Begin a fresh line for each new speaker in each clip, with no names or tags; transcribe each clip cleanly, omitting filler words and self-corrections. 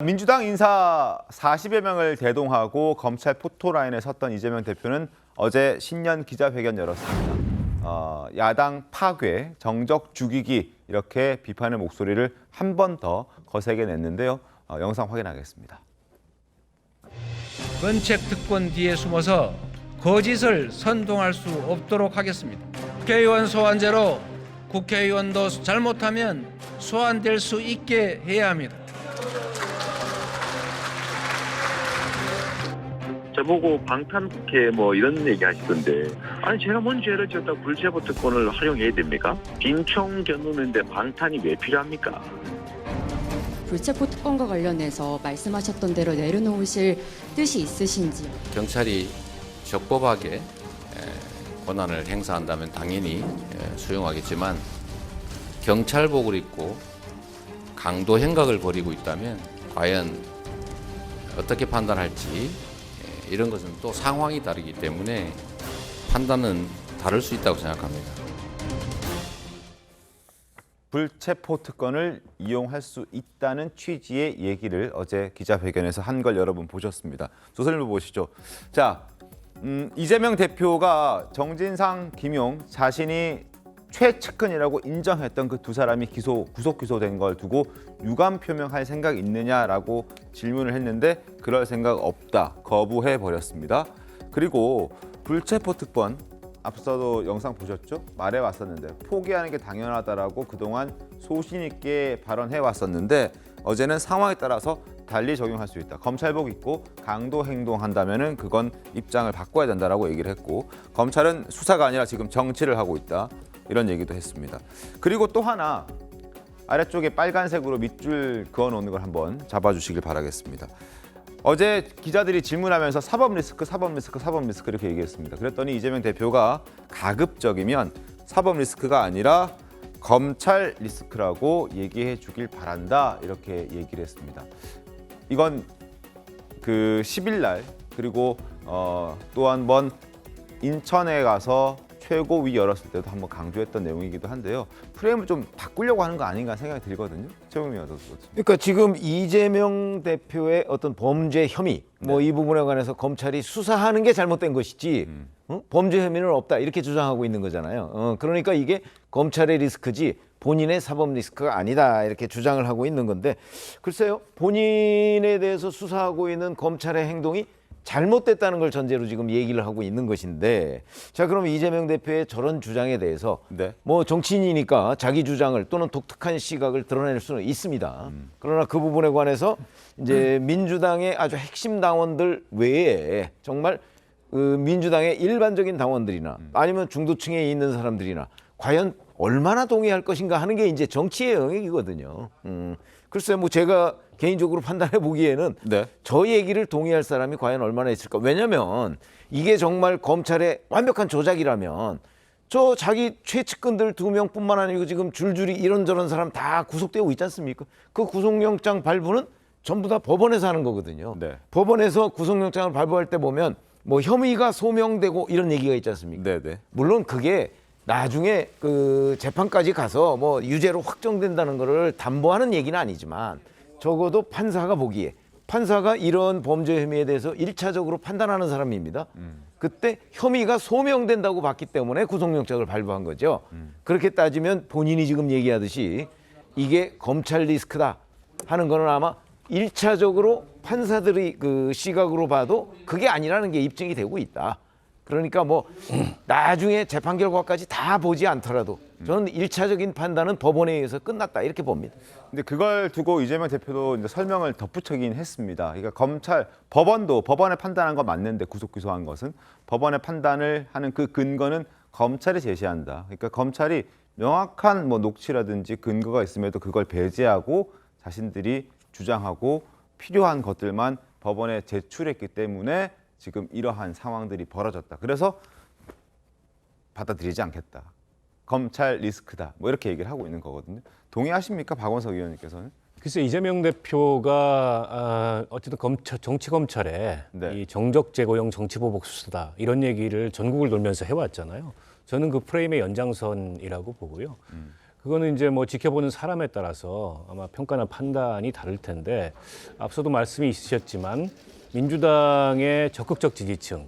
민주당 인사 40여 명을 대동하고 검찰 포토라인에 섰던 이재명 대표는 어제 신년 기자회견 열었습니다. 야당 파괴, 정적 죽이기 이렇게 비판의 목소리를 한 번 더 거세게 냈는데요. 영상 확인하겠습니다.
건책 특권 뒤에 숨어서 거짓을 선동할 수 없도록 하겠습니다. 국회의원 소환제로 국회의원도 잘못하면 소환될 수 있게 해야 합니다.
저보고 방탄국회 뭐 이런 얘기 하시던데, 아니 제가 뭔 죄를 지었다고 불체포 특권을 활용해야 됩니까? 빈총 견우는데 방탄이 왜 필요합니까?
불체포 특권과 관련해서 말씀하셨던 대로 내려놓으실 뜻이 있으신지요?
경찰이 적법하게 권한을 행사한다면 당연히 수용하겠지만 경찰복을 입고 강도 행각을 벌이고 있다면 과연 어떻게 판단할지 이런 것은 또 상황이 다르기 때문에 판단은 다를 수 있다고 생각합니다.
불체포 특권을 이용할 수 있다는 취지의 얘기를 어제 기자회견에서 한 걸 여러분 보셨습니다. 조선일보 보시죠. 자, 이재명 대표가 정진상, 김용 자신이 최측근이라고 인정했던 그 두 사람이 구속 기소된 걸 두고 유감 표명할 생각 있느냐라고 질문을 했는데 그럴 생각 없다, 거부해 버렸습니다. 그리고 불체포 특권 앞서도 영상 보셨죠? 말해 왔었는데 포기하는 게 당연하다라고 그동안 소신 있게 발언해 왔었는데 어제는 상황에 따라서 달리 적용할 수 있다. 검찰복 입고 강도 행동한다면은 그건 입장을 바꿔야 된다라고 얘기를 했고, 검찰은 수사가 아니라 지금 정치를 하고 있다. 이런 얘기도 했습니다. 그리고 또 하나 아래쪽에 빨간색으로 밑줄 그어놓는 걸 한번 잡아주시길 바라겠습니다. 어제 기자들이 질문하면서 사법 리스크 이렇게 얘기했습니다. 그랬더니 이재명 대표가 가급적이면 사법 리스크가 아니라 검찰 리스크라고 얘기해 주길 바란다 이렇게 얘기를 했습니다. 이건 그 10일 날 그리고 또 한 번 인천에 가서 최고위 열었을 때도 한번 강조했던 내용이기도 한데요. 프레임을 좀 바꾸려고 하는 거 아닌가 생각이 들거든요. 최영민 의원
그러니까 지금 이재명 대표의 어떤 범죄 혐의 뭐 이 부분에 관해서 검찰이 수사하는 게 잘못된 것이지 범죄 혐의는 없다 이렇게 주장하고 있는 거잖아요. 그러니까 이게 검찰의 리스크지 본인의 사법 리스크가 아니다 이렇게 주장을 하고 있는 건데, 글쎄요, 본인에 대해서 수사하고 있는 검찰의 행동이 잘못됐다는 걸 전제로 지금 얘기를 하고 있는 것인데, 자, 그럼 이재명 대표의 저런 주장에 대해서 뭐 정치인이니까 자기 주장을 또는 독특한 시각을 드러낼 수는 있습니다. 그러나 그 부분에 관해서 이제 민주당의 아주 핵심 당원들 외에 정말 민주당의 일반적인 당원들이나 아니면 중도층에 있는 사람들이나 과연 얼마나 동의할 것인가 하는 게 이제 정치의 영역이거든요. 글쎄요, 뭐 제가 개인적으로 판단해 보기에는 저 얘기를 동의할 사람이 과연 얼마나 있을까. 왜냐하면 이게 정말 검찰의 완벽한 조작이라면 저 자기 최측근들 2명뿐만 아니고 지금 줄줄이 이런저런 사람 다 구속되고 있지 않습니까? 그 구속영장 발부는 전부 다 법원에서 하는 거거든요. 법원에서 구속영장을 발부할 때 보면 뭐 혐의가 소명되고 이런 얘기가 있지 않습니까? 물론 그게 나중에 그 재판까지 가서 뭐 유죄로 확정된다는 거를 담보하는 얘기는 아니지만 적어도 판사가 보기에, 판사가 이런 범죄 혐의에 대해서 1차적으로 판단하는 사람입니다. 그때 혐의가 소명된다고 봤기 때문에 구속영장을 발부한 거죠. 그렇게 따지면 본인이 지금 얘기하듯이 이게 검찰 리스크다 하는 거는 아마 1차적으로 판사들이 그 시각으로 봐도 그게 아니라는 게 입증이 되고 있다. 그러니까 뭐 나중에 재판 결과까지 다 보지 않더라도 저는 1차적인 판단은 법원에 의해서 끝났다 이렇게 봅니다.
근데 그걸 두고 이재명 대표도 이제 설명을 덧붙이긴 했습니다. 그러니까 법원도 법원에 판단한 건 맞는데 구속 기소한 것은 법원의 판단을 하는 그 근거는 검찰이 제시한다. 그러니까 검찰이 명확한 뭐 녹취라든지 근거가 있음에도 그걸 배제하고 자신들이 주장하고 필요한 것들만 법원에 제출했기 때문에 지금 이러한 상황들이 벌어졌다. 그래서 받아들이지 않겠다. 검찰 리스크다. 뭐 이렇게 얘기를 하고 있는 거거든요. 동의하십니까? 박원석 의원님께서는?
글쎄, 이재명 대표가 어쨌든 정치 검찰에 이 정적 제거용 정치보복 수사다 이런 얘기를 전국을 돌면서 해왔잖아요. 저는 그 프레임의 연장선이라고 보고요. 그거는 이제 뭐 지켜보는 사람에 따라서 아마 평가나 판단이 다를 텐데 앞서도 말씀이 있으셨지만 민주당의 적극적 지지층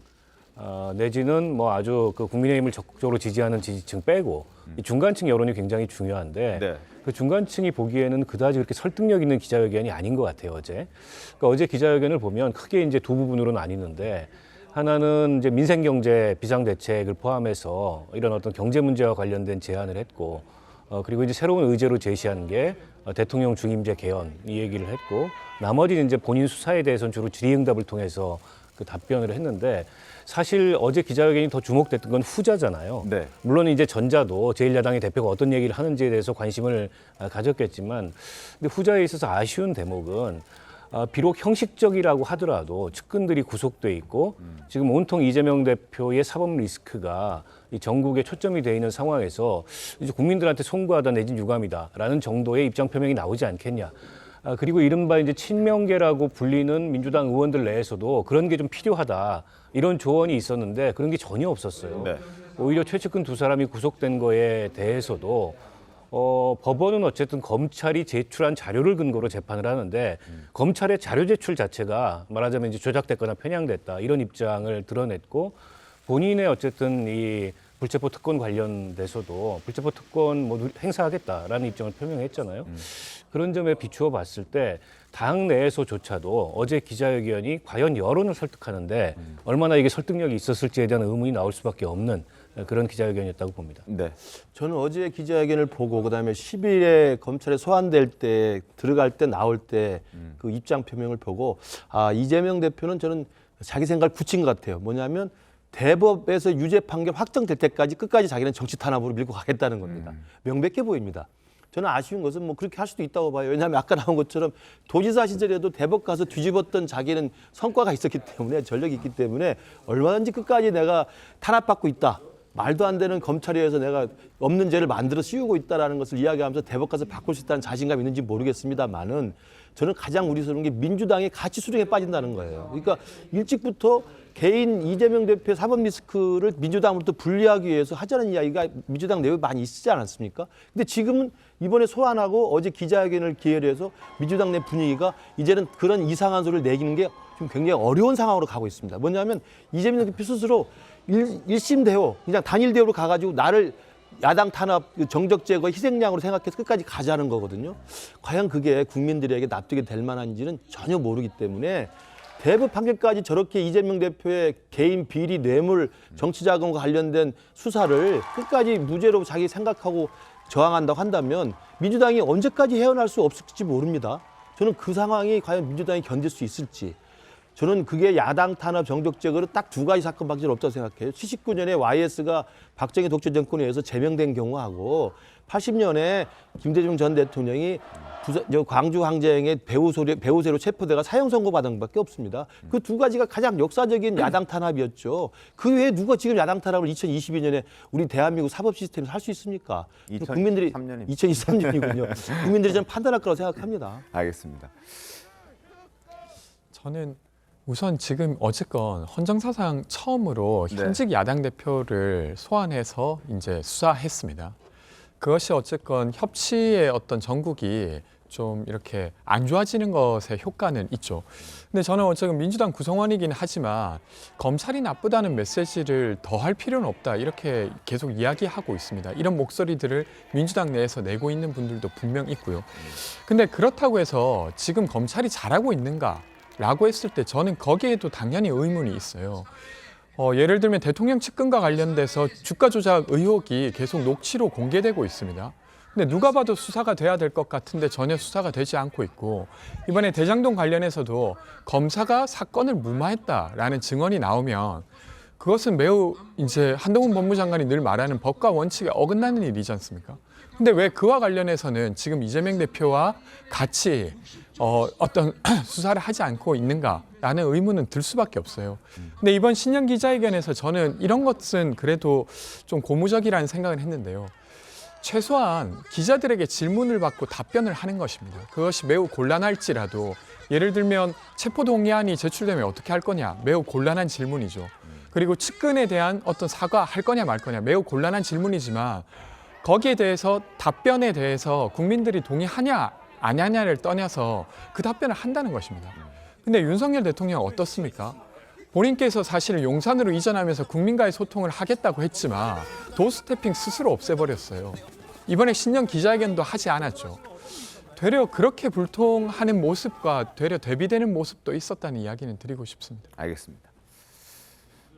내지는 뭐 아주 그 국민의힘을 적극적으로 지지하는 지지층 빼고 이 중간층 여론이 굉장히 중요한데
네.
그 중간층이 보기에는 그다지 그렇게 설득력 있는 기자회견이 아닌 것 같아요 어제. 그러니까 어제 기자회견을 보면 크게 이제 두 부분으로 나뉘는데 하나는 이제 민생경제 비상대책을 포함해서 이런 어떤 경제 문제와 관련된 제안을 했고 그리고 이제 새로운 의제로 제시한 게 대통령 중임제 개헌 이 얘기를 했고 나머지는 이제 본인 수사에 대해서는 주로 질의응답을 통해서 그 답변을 했는데 사실 어제 기자회견이 더 주목됐던 건 후자잖아요.
네.
물론 이제 전자도 제1야당의 대표가 어떤 얘기를 하는지에 대해서 관심을 가졌겠지만 근데 후자에 있어서 아쉬운 대목은 비록 형식적이라고 하더라도 측근들이 구속돼 있고 지금 온통 이재명 대표의 사법 리스크가 이 전국에 초점이 돼 있는 상황에서 이제 국민들한테 송구하다 내지는 유감이다라는 정도의 입장 표명이 나오지 않겠냐. 그리고 이른바 이제 친명계라고 불리는 민주당 의원들 내에서도 그런 게 좀 필요하다. 이런 조언이 있었는데 그런 게 전혀 없었어요.
네.
오히려 최측근 두 사람이 구속된 거에 대해서도 법원은 어쨌든 검찰이 제출한 자료를 근거로 재판을 하는데 검찰의 자료 제출 자체가 말하자면 이제 조작됐거나 편향됐다 이런 입장을 드러냈고 본인의 어쨌든 이 불체포 특권 관련돼서도 불체포 특권 뭐 행사하겠다라는 입장을 표명했잖아요. 그런 점에 비추어 봤을 때 당 내에서조차도 어제 기자회견이 과연 여론을 설득하는데 얼마나 이게 설득력이 있었을지에 대한 의문이 나올 수밖에 없는 그런 기자회견이었다고 봅니다.
네.
저는 어제 기자회견을 보고 그다음에 10일에 검찰에 소환될 때 들어갈 때 나올 때 그 입장 표명을 보고 이재명 대표는 저는 자기 생각을 굳힌 것 같아요. 뭐냐면 대법에서 유죄 판결 확정될 때까지 끝까지 자기는 정치 탄압으로 밀고 가겠다는 겁니다. 명백해 보입니다. 저는 아쉬운 것은 뭐 그렇게 할 수도 있다고 봐요. 왜냐하면 아까 나온 것처럼 도지사 시절에도 대법 가서 뒤집었던 자기는 성과가 있었기 때문에 전력이 있기 때문에 얼마든지 끝까지 내가 탄압받고 있다. 말도 안 되는 검찰에서 내가 없는 죄를 만들어 씌우고 있다는 것을 이야기하면서 대법 가서 바꿀 수 있다는 자신감이 있는지 모르겠습니다만은 저는 가장 우려스러운 게 민주당의 가치 수령에 빠진다는 거예요. 그러니까 일찍부터 개인 이재명 대표의 사법 리스크를 민주당으로부터 분리하기 위해서 하자는 이야기가 민주당 내부에 많이 있지 않았습니까? 근데 지금은 이번에 소환하고 어제 기자회견을 기회로 해서 민주당 내 분위기가 이제는 그런 이상한 소리를 내기는 게 좀 굉장히 어려운 상황으로 가고 있습니다. 뭐냐면 이재명 대표 스스로 일심 대오, 그냥 단일 대오로 가가지고 나를 야당 탄압, 정적 제거 희생양으로 생각해서 끝까지 가자는 거거든요. 과연 그게 국민들에게 납득이 될 만한지는 전혀 모르기 때문에 대법 판결까지 저렇게 이재명 대표의 개인 비리, 뇌물, 정치자금과 관련된 수사를 끝까지 무죄로 자기 생각하고 저항한다고 한다면 민주당이 언제까지 헤어날 수 없을지 모릅니다. 저는 그 상황이 과연 민주당이 견딜 수 있을지. 저는 그게 야당 탄압 정적 제거로 딱 두 가지 사건 방지는 없다고 생각해요. 79년에 YS가 박정희 독재 정권에 의해서 제명된 경우하고 80년에 김대중 전 대통령이 광주 항쟁의 배후세로 체포돼가 사형 선고받은 것밖에 없습니다. 그 두 가지가 가장 역사적인 야당 탄압이었죠. 그 외에 누가 지금 야당 탄압을 2022년에 우리 대한민국 사법 시스템에서 할 수 있습니까? 2023년이군요. 국민들이 좀 판단할 거라고 생각합니다.
알겠습니다.
저는 우선 지금 어쨌건 헌정사상 처음으로
네.
현직 야당 대표를 소환해서 이제 수사했습니다. 그것이 어쨌건 협치의 어떤 전국이 좀 이렇게 안 좋아지는 것에 효과는 있죠. 근데 저는 어쨌든 민주당 구성원이긴 하지만 검찰이 나쁘다는 메시지를 더 할 필요는 없다 이렇게 계속 이야기하고 있습니다. 이런 목소리들을 민주당 내에서 내고 있는 분들도 분명 있고요. 근데 그렇다고 해서 지금 검찰이 잘하고 있는가? 라고 했을 때 저는 거기에도 당연히 의문이 있어요. 예를 들면 대통령 측근과 관련돼서 주가 조작 의혹이 계속 녹취로 공개되고 있습니다. 근데 누가 봐도 수사가 돼야 될 것 같은데 전혀 수사가 되지 않고 있고 이번에 대장동 관련해서도 검사가 사건을 무마했다라는 증언이 나오면 그것은 매우 이제 한동훈 법무장관이 늘 말하는 법과 원칙에 어긋나는 일이지 않습니까? 근데 왜 그와 관련해서는 지금 이재명 대표와 같이 어떤 수사를 하지 않고 있는가라는 의문은 들 수밖에 없어요. 근데 이번 신년 기자회견에서 저는 이런 것은 그래도 좀 고무적이라는 생각을 했는데요. 최소한 기자들에게 질문을 받고 답변을 하는 것입니다. 그것이 매우 곤란할지라도 예를 들면 체포동의안이 제출되면 어떻게 할 거냐 매우 곤란한 질문이죠. 그리고 측근에 대한 어떤 사과할 거냐 말 거냐 매우 곤란한 질문이지만 거기에 대해서 답변에 대해서 국민들이 동의하냐 안 하냐를 떠나서 그 답변을 한다는 것입니다. 근데 윤석열 대통령 어떻습니까? 본인께서 사실 용산으로 이전하면서 국민과의 소통을 하겠다고 했지만 도스태핑 스스로 없애버렸어요. 이번에 신년 기자회견도 하지 않았죠. 되려 그렇게 불통하는 모습과 되려 대비되는 모습도 있었다는 이야기는 드리고 싶습니다.
알겠습니다.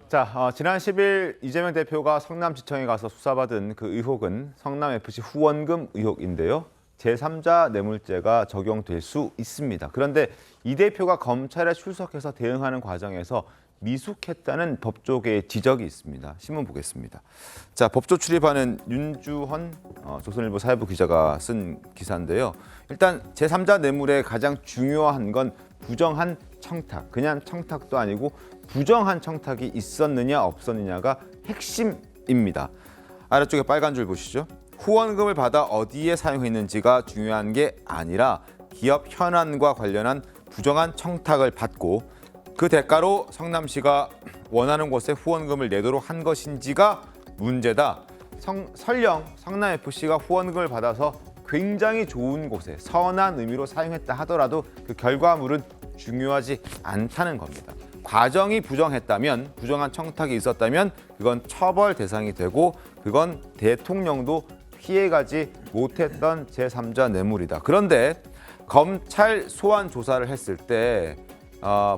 자, 지난 10일 이재명 대표가 성남지청에 가서 수사받은 그 의혹은 성남FC 후원금 의혹인데요. 제3자 뇌물죄가 적용될 수 있습니다. 그런데 이 대표가 검찰에 출석해서 대응하는 과정에서 미숙했다는 법조계의 지적이 있습니다. 신문 보겠습니다. 자, 법조 출입하는 윤주헌 조선일보 사회부 기자가 쓴 기사인데요. 일단 제3자 뇌물의 가장 중요한 건 부정한 청탁, 그냥 청탁도 아니고 부정한 청탁이 있었느냐 없었느냐가 핵심입니다. 아래쪽에 빨간 줄 보시죠. 후원금을 받아 어디에 사용했는지가 중요한 게 아니라 기업 현안과 관련한 부정한 청탁을 받고 그 대가로 성남시가 원하는 곳에 후원금을 내도록 한 것인지가 문제다. 설령 성남FC가 후원금을 받아서 굉장히 좋은 곳에 선한 의미로 사용했다 하더라도 그 결과물은 중요하지 않다는 겁니다. 과정이 부정했다면, 부정한 청탁이 있었다면 그건 처벌 대상이 되고 그건 대통령도 피해가지 못했던 제3자 뇌물이다. 그런데 검찰 소환 조사를 했을 때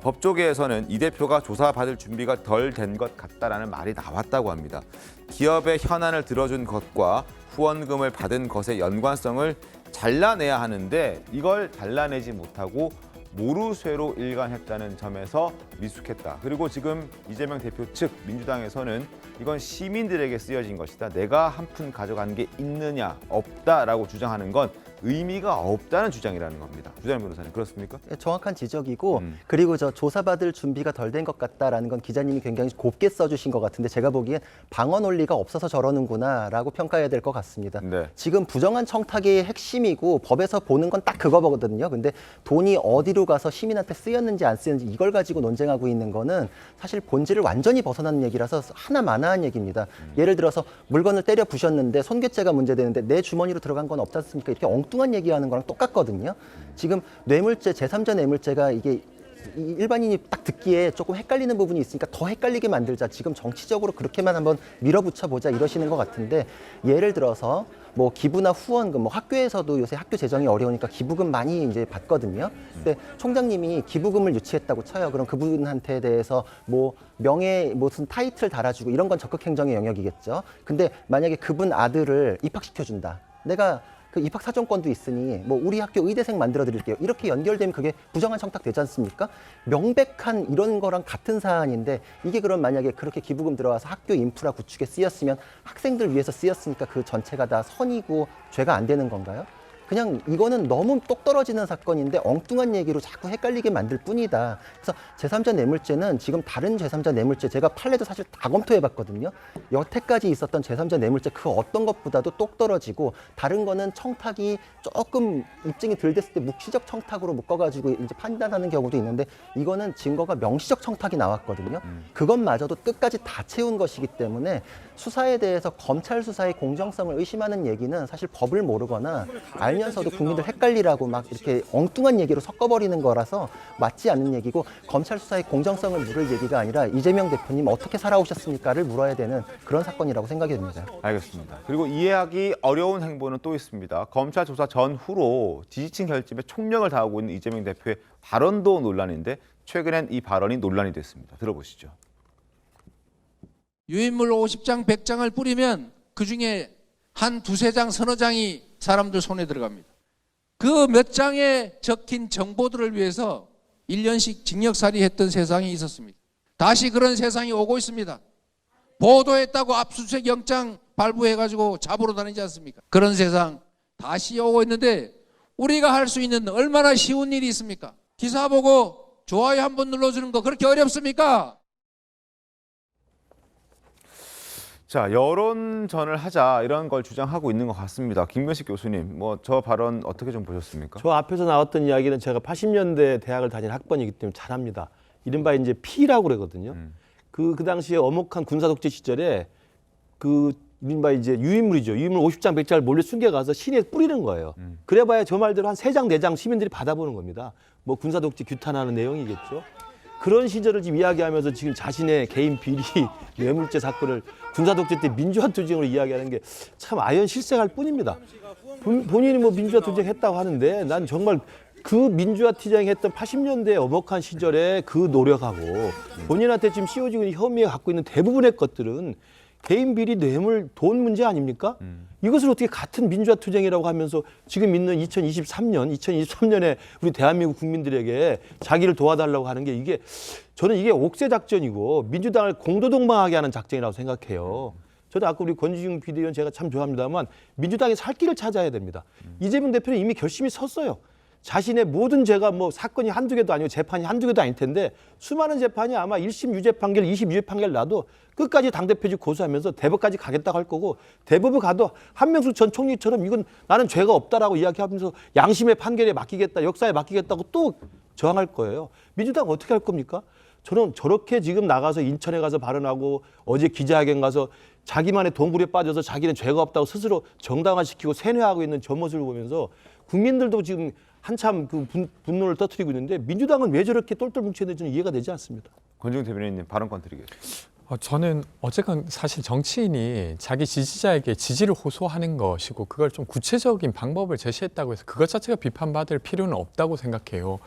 법조계에서는 이 대표가 조사받을 준비가 덜 된 것 같다라는 말이 나왔다고 합니다. 기업의 현안을 들어준 것과 후원금을 받은 것의 연관성을 잘라내야 하는데 이걸 잘라내지 못하고 모르쇠로 일관했다는 점에서 미숙했다. 그리고 지금 이재명 대표 측 민주당에서는 이건 시민들에게 쓰여진 것이다. 내가 한 푼 가져간 게 있느냐 없다라고 주장하는 건 의미가 없다는 주장이라는 겁니다. 주장 변호사님 그렇습니까?
정확한 지적이고 그리고 저 조사받을 준비가 덜 된 것 같다라는 건 기자님이 굉장히 곱게 써주신 것 같은데 제가 보기엔 방어 논리가 없어서 저러는구나라고 평가해야 될 것 같습니다.
네.
지금 부정한 청탁의 핵심이고 법에서 보는 건 딱 그거거든요. 근데 돈이 어디로 가서 시민한테 쓰였는지 안 쓰였는지 이걸 가지고 논쟁하고 있는 거는 사실 본질을 완전히 벗어나는 얘기라서 하나마나한 얘기입니다. 예를 들어서 물건을 때려 부셨는데 손괴죄가 문제되는데 내 주머니로 들어간 건 없지 않습니까? 이렇게 엉뚱한 얘기하는 거랑 똑같거든요. 지금 뇌물죄, 제3자 뇌물죄가 이게 일반인이 딱 듣기에 조금 헷갈리는 부분이 있으니까 더 헷갈리게 만들자. 지금 정치적으로 그렇게만 한번 밀어붙여 보자 이러시는 것 같은데 예를 들어서 뭐 기부나 후원금, 뭐 학교에서도 요새 학교 재정이 어려우니까 기부금 많이 이제 받거든요. 근데 총장님이 기부금을 유치했다고 쳐요. 그럼 그분한테 대해서 뭐 명예 무슨 타이틀 달아주고 이런 건 적극 행정의 영역이겠죠. 근데 만약에 그분 아들을 입학시켜준다. 내가 그 입학 사정권도 있으니 뭐 우리 학교 의대생 만들어 드릴게요. 이렇게 연결되면 그게 부정한 청탁 되지 않습니까? 명백한 이런 거랑 같은 사안인데 이게 그럼 만약에 그렇게 기부금 들어와서 학교 인프라 구축에 쓰였으면 학생들 위해서 쓰였으니까 그 전체가 다 선이고 죄가 안 되는 건가요? 그냥 이거는 너무 똑 떨어지는 사건인데 엉뚱한 얘기로 자꾸 헷갈리게 만들 뿐이다. 그래서 제3자 뇌물죄는 지금 다른 제3자 뇌물죄 제가 판례도 사실 다 검토해봤거든요. 여태까지 있었던 제3자 뇌물죄 그 어떤 것보다도 똑 떨어지고 다른 거는 청탁이 조금 입증이 덜 됐을 때 묵시적 청탁으로 묶어가지고 이제 판단하는 경우도 있는데 이거는 증거가 명시적 청탁이 나왔거든요. 그것마저도 끝까지 다 채운 것이기 때문에 수사에 대해서 검찰 수사의 공정성을 의심하는 얘기는 사실 법을 모르거나 알면서도 국민들 헷갈리라고 막 이렇게 엉뚱한 얘기로 섞어버리는 거라서 맞지 않는 얘기고 검찰 수사의 공정성을 물을 얘기가 아니라 이재명 대표님 어떻게 살아오셨습니까를 물어야 되는 그런 사건이라고 생각이 듭니다.
알겠습니다. 그리고 이해하기 어려운 행보는 또 있습니다. 검찰 조사 전후로 지지층 결집에 총력을 다하고 있는 이재명 대표의 발언도 논란인데 최근엔 이 발언이 논란이 됐습니다. 들어보시죠.
유인물 50장, 100장을 뿌리면 그중에 한 두세 장, 서너 장이 사람들 손에 들어갑니다. 그 몇 장에 적힌 정보들을 위해서 1년씩 징역살이했던 세상이 있었습니다. 다시 그런 세상이 오고 있습니다. 보도했다고 압수수색 영장 발부해가지고 잡으러 다니지 않습니까? 그런 세상 다시 오고 있는데 우리가 할 수 있는 얼마나 쉬운 일이 있습니까? 기사 보고 좋아요 한번 눌러주는 거 그렇게 어렵습니까?
자, 여론전을 하자 이런 걸 주장하고 있는 것 같습니다. 김근식 교수님, 뭐 저 발언 어떻게 좀 보셨습니까?
저 앞에서 나왔던 이야기는 제가 80년대 대학을 다닌 학번이기 때문에 잘합니다. 이른바 이제 P라고 그러거든요. 그 당시에 엄혹한 군사독재 시절에 그 이른바 이제 유인물이죠. 유인물 50장, 100장을 몰래 숨겨가서 시내에 뿌리는 거예요. 그래봐야 저 말대로 한 3장, 4장 시민들이 받아보는 겁니다. 뭐 군사독재 규탄하는 내용이겠죠. 그런 시절을 지금 이야기하면서 지금 자신의 개인 비리 뇌물죄 사건을 군사독재 때 민주화 투쟁으로 이야기하는 게 참 아연실색할 뿐입니다. 본인이 뭐 민주화 투쟁했다고 하는데 난 정말 그 민주화 투쟁했던 80년대 엄혹한 시절에 그 노력하고 본인한테 지금 씌워지고 있는 혐의가 갖고 있는 대부분의 것들은 개인 비리 뇌물 돈 문제 아닙니까? 이것을 어떻게 같은 민주화 투쟁이라고 하면서 지금 있는 2023년에 우리 대한민국 국민들에게 자기를 도와달라고 하는 게 저는 이게 옥새 작전이고 민주당을 공도동방하게 하는 작전이라고 생각해요. 저도 아까 우리 권지중 비대위원 제가 참 좋아합니다만 민주당이 살 길을 찾아야 됩니다. 이재명 대표는 이미 결심이 섰어요. 자신의 모든 죄가 뭐 사건이 한두 개도 아니고 재판이 한두 개도 아닐 텐데 수많은 재판이 아마 1심 유죄 판결, 2심 유죄 판결 나도 끝까지 당대표직 고수하면서 대법까지 가겠다고 할 거고 대법을 가도 한명숙 전 총리처럼 이건 나는 죄가 없다라고 이야기하면서 양심의 판결에 맡기겠다, 역사에 맡기겠다고 또 저항할 거예요. 민주당 어떻게 할 겁니까? 저는 저렇게 지금 나가서 인천에 가서 발언하고 어제 기자회견 가서 자기만의 동굴에 빠져서 자기는 죄가 없다고 스스로 정당화시키고 세뇌하고 있는 저 모습을 보면서 국민들도 지금 한참 그 분노를 터뜨리고 있는데 민주당은 왜 저렇게 똘똘 뭉쳐있는지 저는 이해가 되지 않습니다.
권지웅 대변인님 발언권 드리겠습니다.
저는 어쨌건 사실 정치인이 자기 지지자에게 지지를 호소하는 것이고 그걸 좀 구체적인 방법을 제시했다고 해서 그것 자체가 비판받을 필요는 없다고 생각해요.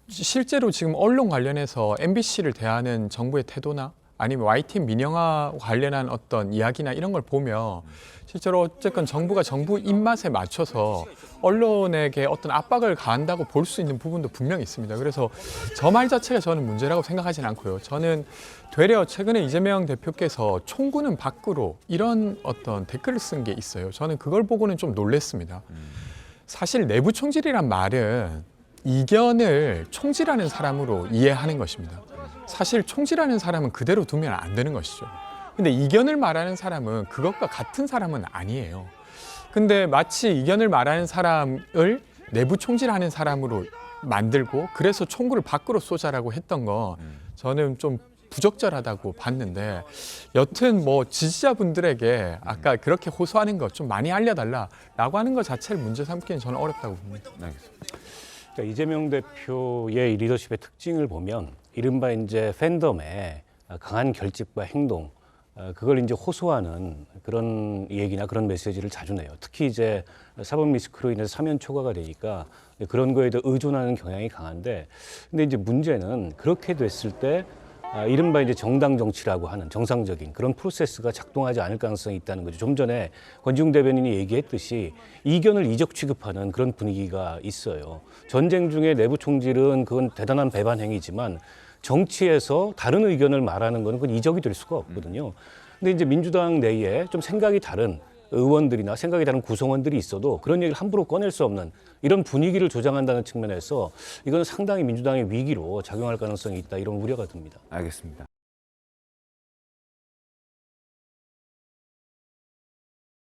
실제로 지금 언론 관련해서 MBC를 대하는 정부의 태도나 아니면 YTN 민영화 관련한 어떤 이야기나 이런 걸 보면 실제로 어쨌건 정부가 정부 입맛에 맞춰서 언론에게 어떤 압박을 가한다고 볼 수 있는 부분도 분명히 있습니다. 그래서 저 말 자체가 저는 문제라고 생각하진 않고요. 저는 되려 최근에 이재명 대표께서 총구는 밖으로 이런 어떤 댓글을 쓴 게 있어요. 저는 그걸 보고는 좀 놀랐습니다. 사실 내부 총질이란 말은 이견을 총질하는 사람으로 이해하는 것입니다. 사실 총질하는 사람은 그대로 두면 안 되는 것이죠. 근데 이견을 말하는 사람은 그것과 같은 사람은 아니에요. 근데 마치 이견을 말하는 사람을 내부 총질하는 사람으로 만들고 그래서 총구를 밖으로 쏘자라고 했던 거 저는 좀 부적절하다고 봤는데 여튼 뭐 지지자분들에게 아까 그렇게 호소하는 거 좀 많이 알려달라라고 하는 것 자체를 문제 삼기는 저는 어렵다고 봅니다.
알겠습니다.
그러니까 이재명 대표의 리더십의 특징을 보면 이른바 이제 팬덤의 강한 결집과 행동 그걸 이제 호소하는 그런 얘기나 그런 메시지를 자주 내요. 특히 이제 사법 리스크로 인해서 사면 초과가 되니까 그런 거에 더 의존하는 경향이 강한데 근데 이제 문제는 그렇게 됐을 때 이른바 이제 정당 정치라고 하는 정상적인 그런 프로세스가 작동하지 않을 가능성이 있다는 거죠. 좀 전에 권지웅 대변인이 얘기했듯이 이견을 이적 취급하는 그런 분위기가 있어요. 전쟁 중에 내부 총질은 그건 대단한 배반 행위지만 정치에서 다른 의견을 말하는 거는 그건 이적이 될 수가 없거든요. 근데 이제 민주당 내에 좀 생각이 다른 의원들이나 생각이 다른 구성원들이 있어도 그런 얘기를 함부로 꺼낼 수 없는 이런 분위기를 조장한다는 측면에서 이건 상당히 민주당의 위기로 작용할 가능성이 있다 이런 우려가 듭니다.
알겠습니다.